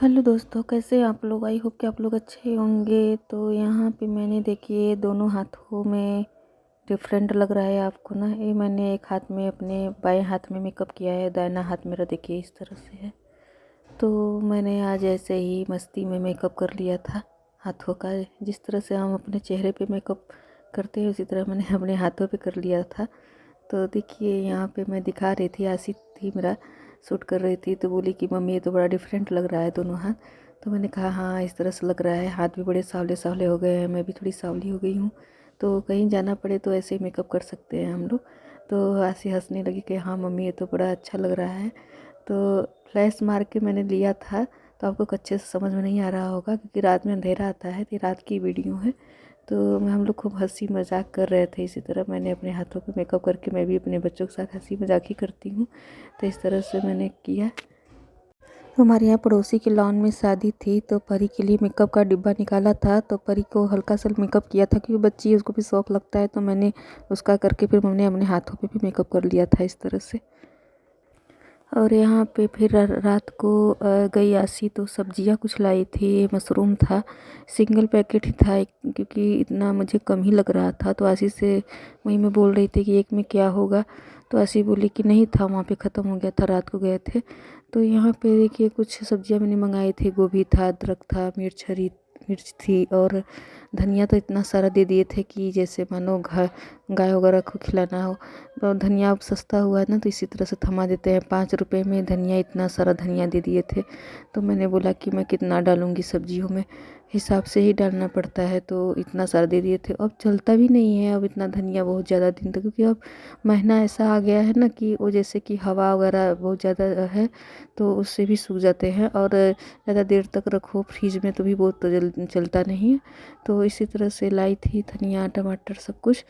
Hello दोस्तों, कैसे हैं आप लोग। आई होप कि आप लोग अच्छे होंगे। तो यहाँ पे मैंने देखिए दोनों हाथों में डिफरेंट लग रहा है आपको ना। ये मैंने एक हाथ में अपने बाएं हाथ में मेकअप किया है, दाहिना हाथ मेरा देखिए इस तरह से है। तो मैंने आज ऐसे ही मस्ती में मेकअप कर लिया था हाथों का। जिस तरह से हम अपने चेहरे पे मेकअप करते हैं उसी तरह मैंने अपने हाथों पे कर लिया था। तो देखिए यहाँ पे मैं दिखा रही थी, आशी थी मेरा शूट कर रही थी, तो बोली कि मम्मी ये तो बड़ा डिफरेंट लग रहा है दोनों हाथ। तो मैंने कहा हाँ इस तरह से लग रहा है, हाथ भी बड़े सांवले सांवले हो गए हैं, मैं भी थोड़ी सांवली हो गई हूँ। तो कहीं जाना पड़े तो ऐसे ही मेकअप कर सकते हैं हम लोग। तो आशी हंसने लगी कि हाँ मम्मी ये तो बड़ा अच्छा लग रहा है। तो फ्लैश मार के मैंने लिया था, तो आपको अच्छे से समझ में नहीं आ रहा होगा क्योंकि रात में अंधेरा आता है। तो रात की वीडियो है। तो हम लोग खूब हंसी मजाक कर रहे थे। इसी तरह मैंने अपने हाथों पे मेकअप करके मैं भी अपने बच्चों के साथ हंसी मजाक ही करती हूँ। तो इस तरह से मैंने किया। तो हमारे यहाँ पड़ोसी के लॉन में शादी थी, तो परी के लिए मेकअप का डिब्बा निकाला था। तो परी को हल्का सा मेकअप किया था क्योंकि बच्ची है, उसको भी शौक लगता है। तो मैंने उसका करके फिर मैंने अपने हाथों पे भी मेकअप कर लिया था इस तरह से। और यहाँ पे फिर रात को गई आशी तो सब्जियाँ कुछ लाई थी। मशरूम था, सिंगल पैकेट ही था क्योंकि इतना मुझे कम ही लग रहा था। तो आशी से वहीं मैं बोल रही थी कि एक में क्या होगा। तो आशी बोली कि नहीं था, वहाँ पे ख़त्म हो गया था, रात को गए थे। तो यहाँ पे देखिए कुछ सब्जियाँ मैंने मंगाई थी। गोभी था, अदरक था, मिर्च थी और धनिया तो इतना सारा दे दिए थे कि जैसे मानो गाय वगैरह को खिलाना हो। तो धनिया अब सस्ता हुआ है ना, तो इसी तरह से थमा देते हैं। 5 रुपए में धनिया, इतना सारा धनिया दे दिए थे। तो मैंने बोला कि मैं कितना डालूँगी सब्जियों में, हिसाब से ही डालना पड़ता है। तो इतना सारा दे दिए थे। अब चलता भी नहीं है अब इतना धनिया बहुत ज़्यादा दिन तक, क्योंकि अब महीना ऐसा आ गया है ना कि वो जैसे कि हवा वगैरह बहुत ज़्यादा है तो उससे भी सूख जाते हैं। और ज़्यादा देर तक रखो फ्रिज में तो भी बहुत चलता नहीं है। तो इसी तरह से लाई थी धनिया टमाटर सब कुछ।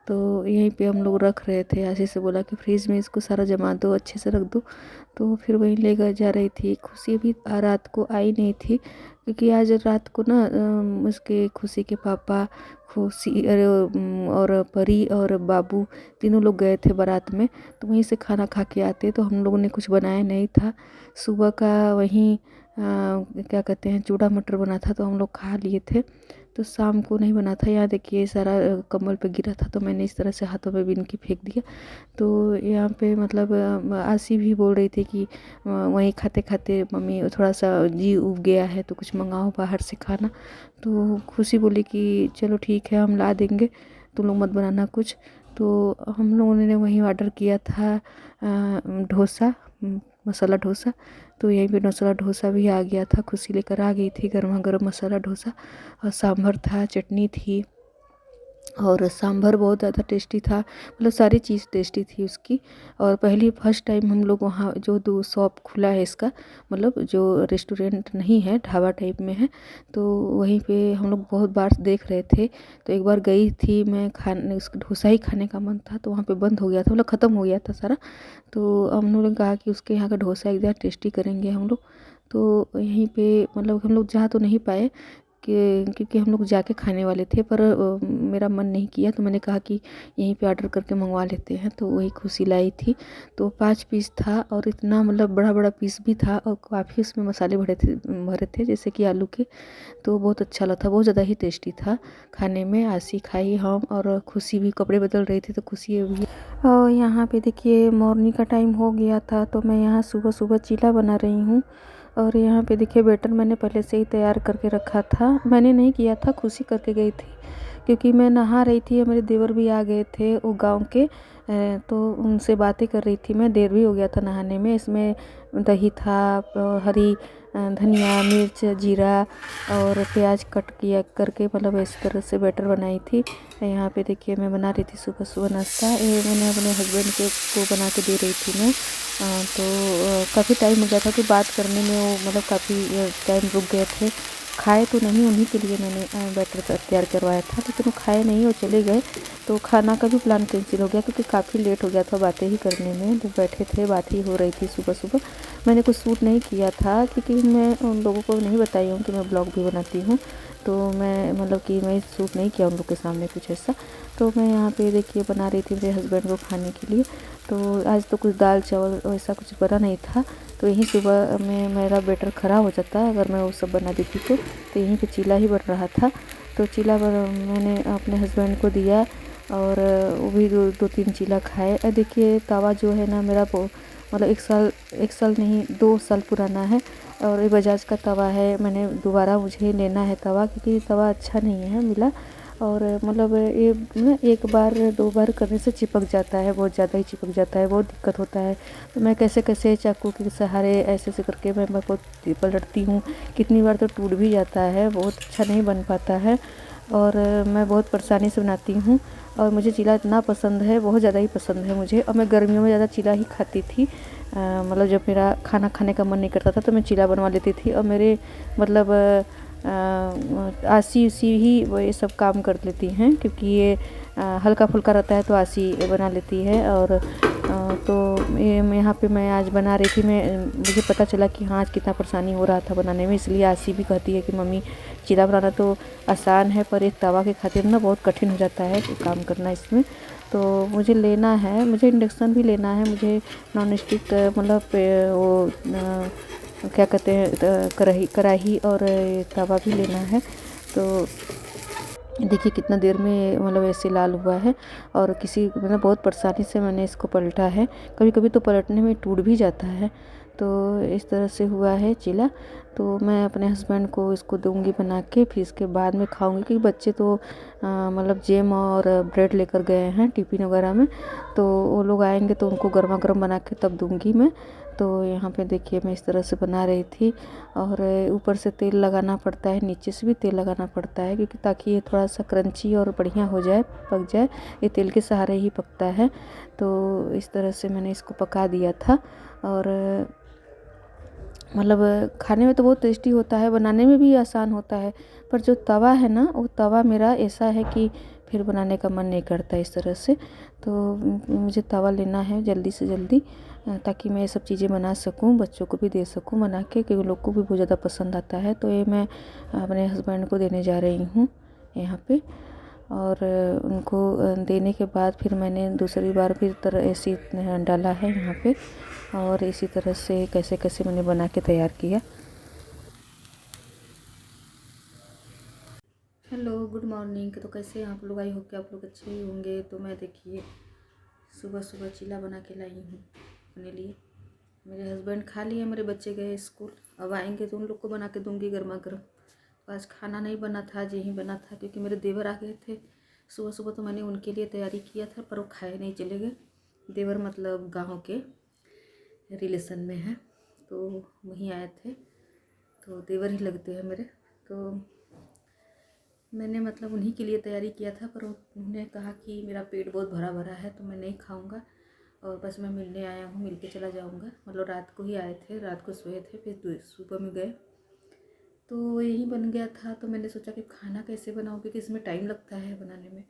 तो यहीं पे हम लोग रख रहे थे। आशीष से बोला कि फ्रिज में इसको सारा जमा दो, अच्छे से रख दो। तो फिर वहीं ले जा रही थी। खुशी भी रात को आई नहीं थी क्योंकि आज रात को ना उसके खुशी के पापा, खुशी और परी और बाबू तीनों लोग गए थे बारात में। तो वहीं से खाना खा के आते, तो हम लोगों ने कुछ बनाया नहीं था। सुबह का वहीं क्या कहते हैं चूड़ा मटर बना था, तो हम लोग खा लिए थे। तो शाम को नहीं बना था। यहाँ देखिए सारा कम्बल पे गिरा था, तो मैंने इस तरह से हाथों में बीन के फेंक दिया। तो यहाँ पे मतलब आशी भी बोल रही थी कि वहीं खाते खाते मम्मी थोड़ा सा जी उब गया है तो कुछ मंगाओ बाहर से खाना। तो खुशी बोली कि चलो ठीक है हम ला देंगे, तुम लोग मत बनाना कुछ। तो हम लोगों ने वहीं ऑर्डर किया था डोसा, मसाला डोसा। तो यहीं पे मसाला डोसा भी आ गया था। खुशी लेकर आ गई थी गर्मा गर्म मसाला डोसा। और सांभर था, चटनी थी और सांभर बहुत ज़्यादा टेस्टी था। मतलब सारी चीज़ टेस्टी थी उसकी। और पहली फर्स्ट टाइम हम लोग वहाँ जो दो शॉप खुला है इसका, मतलब जो रेस्टोरेंट नहीं है ढाबा टाइप में है, तो वहीं पे हम लोग बहुत बार देख रहे थे। तो एक बार गई थी मैं खाने, उसका डोसा ही खाने का मन था, तो वहाँ पे बंद हो गया था, मतलब ख़त्म हो गया था सारा। तो हम लोगों ने कहा कि उसके यहाँ का डोसा एक बार टेस्टी करेंगे हम लोग। तो यहीं पे मतलब हम लोग जा तो नहीं पाए क्योंकि हम लोग जाके खाने वाले थे, पर मेरा मन नहीं किया। तो मैंने कहा कि यहीं पे ऑर्डर करके मंगवा लेते हैं। तो वही खुशी लाई थी। तो 5 पीस था और इतना मतलब बड़ा बड़ा पीस भी था और काफ़ी उसमें मसाले भरे थे जैसे कि आलू के। तो बहुत अच्छा लगा था, बहुत ज़्यादा ही टेस्टी था खाने में। आशी खाई, हम और खुशी भी कपड़े बदल रही थी तो खुशी भी। और यहाँ पे देखिए मॉर्निंग का टाइम हो गया था, तो मैं यहाँ सुबह सुबह चीला बना रही हूँ। और यहाँ पे देखिए बैटर मैंने पहले से ही तैयार करके रखा था। मैंने नहीं किया था, खुशी करके गई थी क्योंकि मैं नहा रही थी। मेरे देवर भी आ गए थे वो गांव के, तो उनसे बातें कर रही थी मैं। देर भी हो गया था नहाने में। इसमें दही था, हरी धनिया, मिर्च, जीरा और प्याज कट किया करके मतलब इस तरह से बैटर बनाई थी। यहाँ पे देखिए मैं बना रही थी सुबह सुबह नाश्ता। ये मैंने अपने हस्बैंड के को बना के दे रही थी मैं। तो काफ़ी टाइम हो गया था कि बात करने में वो मतलब काफ़ी टाइम रुक गए थे। खाए तो नहीं, उन्हीं के लिए मैंने बैटर तैयार करवाया था, लेकिन वो खाए नहीं, वो चले गए। तो खाना का भी प्लान कैंसिल हो गया क्योंकि काफ़ी लेट हो गया था बातें ही करने में। जब बैठे थे बात ही हो रही थी सुबह सुबह। मैंने कुछ शूट नहीं किया था क्योंकि मैं उन लोगों को नहीं बताई हूँ कि मैं ब्लॉग भी बनाती हूँ। तो मैं मतलब कि मैं शूट नहीं किया उन लोग के सामने कुछ ऐसा। तो मैं यहाँ पे देखिए बना रही थी मेरे हस्बैंड को खाने के लिए। तो आज तो कुछ दाल चावल ऐसा कुछ बना नहीं था। तो यहीं सुबह में मेरा बैटर ख़राब हो जाता अगर मैं वो सब बना देती तो यहीं पे चीला ही बन रहा था। तो चीला मैंने अपने हस्बैंड को दिया और वो भी दो तीन चीला खाए। देखिए तवा जो है ना मेरा मतलब एक साल नहीं 2 साल पुराना है और ये बजाज का तवा है। मैंने दोबारा मुझे लेना है तवा, क्योंकि तवा अच्छा नहीं है मिला और मतलब ये ना एक बार 2 बार करने से चिपक जाता है, बहुत ज़्यादा ही चिपक जाता है, बहुत दिक्कत होता है। तो मैं कैसे कैसे चाकू के सहारे ऐसे ऐसे करके मैं बहुत पलटती हूँ, कितनी बार तो टूट भी जाता है, बहुत अच्छा नहीं बन पाता है और मैं बहुत परेशानी से बनाती हूँ। और मुझे चीला इतना पसंद है, बहुत ज़्यादा ही पसंद है मुझे। और मैं गर्मियों में ज़्यादा चीला ही खाती थी। मतलब जब मेरा खाना खाने का मन नहीं करता था तो मैं चीला बनवा लेती थी और मेरे मतलब आसी उसी ही वो ये सब काम कर लेती हैं, क्योंकि ये हल्का फुल्का रहता है तो आसी बना लेती है। और तो यहाँ पे मैं आज बना रही थी, मुझे पता चला कि हाँ आज कितना परेशानी हो रहा था बनाने में, इसलिए आसी भी कहती है कि मम्मी चीला बनाना तो आसान है पर एक तवा के खातिर ना बहुत कठिन हो जाता है काम करना इसमें। तो मुझे लेना है, मुझे इंडक्शन भी लेना है, मुझे नॉन स्टिक मतलब वो क्या कहते हैं कढ़ाई और तवा भी लेना है। तो देखिए कितना देर में मतलब ऐसे लाल हुआ है और किसी मतलब बहुत परेशानी से मैंने इसको पलटा है। कभी कभी तो पलटने में टूट भी जाता है। तो इस तरह से हुआ है चीला। तो मैं अपने हस्बैंड को इसको दूंगी बना के, फिर इसके बाद में खाऊंगी, क्योंकि बच्चे तो मतलब जैम और ब्रेड लेकर गए हैं टिफ़िन वगैरह में। तो वो लोग आएंगे तो उनको गर्मा गर्म बना के तब दूंगी मैं। तो यहाँ पे देखिए मैं इस तरह से बना रही थी और ऊपर से तेल लगाना पड़ता है, नीचे से भी तेल लगाना पड़ता है, क्योंकि ताकि ये थोड़ा सा क्रंची और बढ़िया हो जाए, पक जाए। ये तेल के सहारे ही पकता है। तो इस तरह से मैंने इसको पका दिया था और मतलब खाने में तो बहुत टेस्टी होता है, बनाने में भी आसान होता है, पर जो तवा है ना वो तवा मेरा ऐसा है कि फिर बनाने का मन नहीं करता इस तरह से। तो मुझे तवा लेना है जल्दी से जल्दी, ताकि मैं ये सब चीज़ें बना सकूं, बच्चों को भी दे सकूं बना के, क्योंकि लोग को भी बहुत ज़्यादा पसंद आता है। तो ये मैं अपने हस्बैंड को देने जा रही हूँ यहाँ पे। और उनको देने के बाद फिर मैंने दूसरी बार भी तरह ऐसी डाला है यहाँ पे और इसी तरह से कैसे कैसे मैंने बना के तैयार किया। Hello good morning. तो कैसे हैं आप लोग? आई होप कि आप लोग अच्छे ही होंगे। तो मैं देखिए सुबह सुबह चीला बना के लाई हूँ अपने लिए। मेरे हस्बैंड खा लिए, मेरे बच्चे गए स्कूल, अब आएंगे तो उन लोग को बना के दूंगी गर्मा गर्म। तो आज खाना नहीं बना था, आज यही बना था, क्योंकि मेरे देवर आ गए थे सुबह सुबह। तो मैंने उनके लिए तैयारी किया था पर वो खाए नहीं, चले गए। देवर मतलब गाँव के रिलेशन में है, तो वहीं आए थे, तो देवर ही लगते हैं मेरे। तो मैंने मतलब उन्हीं के लिए तैयारी किया था, पर उन्होंने कहा कि मेरा पेट बहुत भरा भरा है तो मैं नहीं खाऊंगा और बस मैं मिलने आया हूँ, मिल के चला जाऊँगा। मतलब रात को ही आए थे, रात को सोए थे, फिर सुबह में गए। तो यही बन गया था। तो मैंने सोचा कि खाना कैसे बनाऊँ, क्योंकि इसमें टाइम लगता है बनाने में।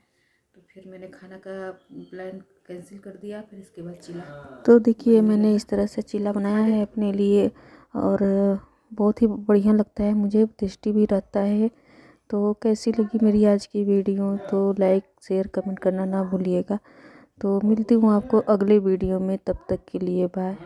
तो फिर मैंने खाना का प्लान कैंसिल कर दिया, फिर इसके बाद चीला। तो देखिए मैंने इस तरह से चीला बनाया है अपने लिए और बहुत ही बढ़िया लगता है मुझे, टेस्टी भी रहता है। तो कैसी लगी मेरी आज की वीडियो? तो लाइक शेयर कमेंट करना ना भूलिएगा। तो मिलती हूँ आपको अगले वीडियो में, तब तक के लिए बाय।